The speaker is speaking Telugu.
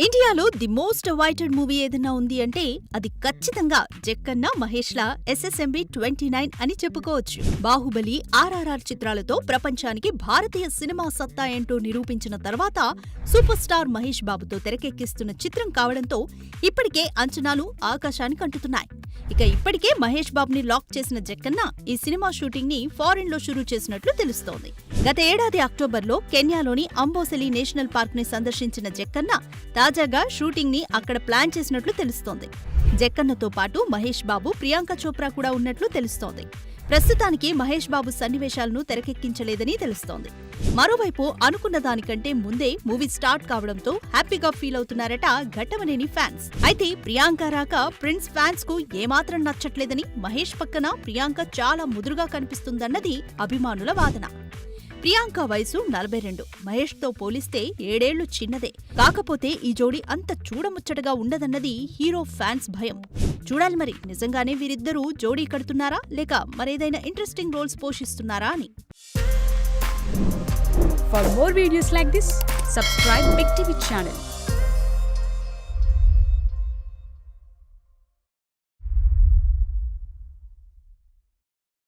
ఇండియాలో ది మోస్ట్ అవైటెడ్ మూవీ ఏదన్నా ఉంది అంటే అది ఖచ్చితంగా జక్కన్న మహేష్ల SSMB 29 అని చెప్పుకోవచ్చు. బాహుబలి, RRR చిత్రాలతో ప్రపంచానికి భారతీయ సినిమా సత్తా ఏంటో నిరూపించిన తర్వాత సూపర్ స్టార్ మహేష్ బాబుతో తెరకెక్కిస్తున్న చిత్రం కావడంతో ఇప్పటికే అంచనాలు ఆకాశానికి అంటుతున్నాయి. ఇప్పటికే మహేష్ బాబుని లాక్ చేసిన జక్కన్న ఈ సినిమా షూటింగ్ ని ఫారెన్ లో షురూ చేసినట్లు తెలుస్తోంది. గత ఏడాది అక్టోబర్లో కెన్యాలోని అంబోసెలి నేషనల్ పార్క్ ని సందర్శించిన జక్కన్న తాజాగా షూటింగ్ ని అక్కడ ప్లాన్ చేసినట్లు తెలుస్తోంది. జక్కన్నతో పాటు మహేష్ బాబు, ప్రియాంక చోప్రా కూడా ఉన్నట్లు తెలుస్తోంది. ప్రస్తుతానికి మహేష్ బాబు సన్నివేశాలను తెరకెక్కించలేదని తెలుస్తోంది. మరోవైపు అనుకున్న దానికంటే ముందే మూవీ స్టార్ట్ కావడంతో హ్యాపీగా ఫీల్ అవుతున్నారట ఘట్టమనేని ఫ్యాన్స్. అయితే ప్రియాంక రాక ప్రిన్స్ ఫ్యాన్స్ కు ఏమాత్రం నచ్చట్లేదని, మహేష్ పక్కన ప్రియాంక చాలా ముదురుగా కనిపిస్తుందన్నది అభిమానుల వాదన. ప్రియాంక వయసు 42, మహేష్ తో పోలిస్తే 7 ఏళ్లు చిన్నదే. కాకపోతే ఈ జోడీ అంత చూడముచ్చటగా ఉండదన్నది హీరో ఫ్యాన్స్ భయం. చూడాలి మరి నిజంగానే వీరిద్దరూ జోడీ కడుతున్నారా లేక మరేదైనా ఇంట్రెస్టింగ్ రోల్స్ పోషిస్తున్నారా అని. For more videos like this, subscribe Big TV channel.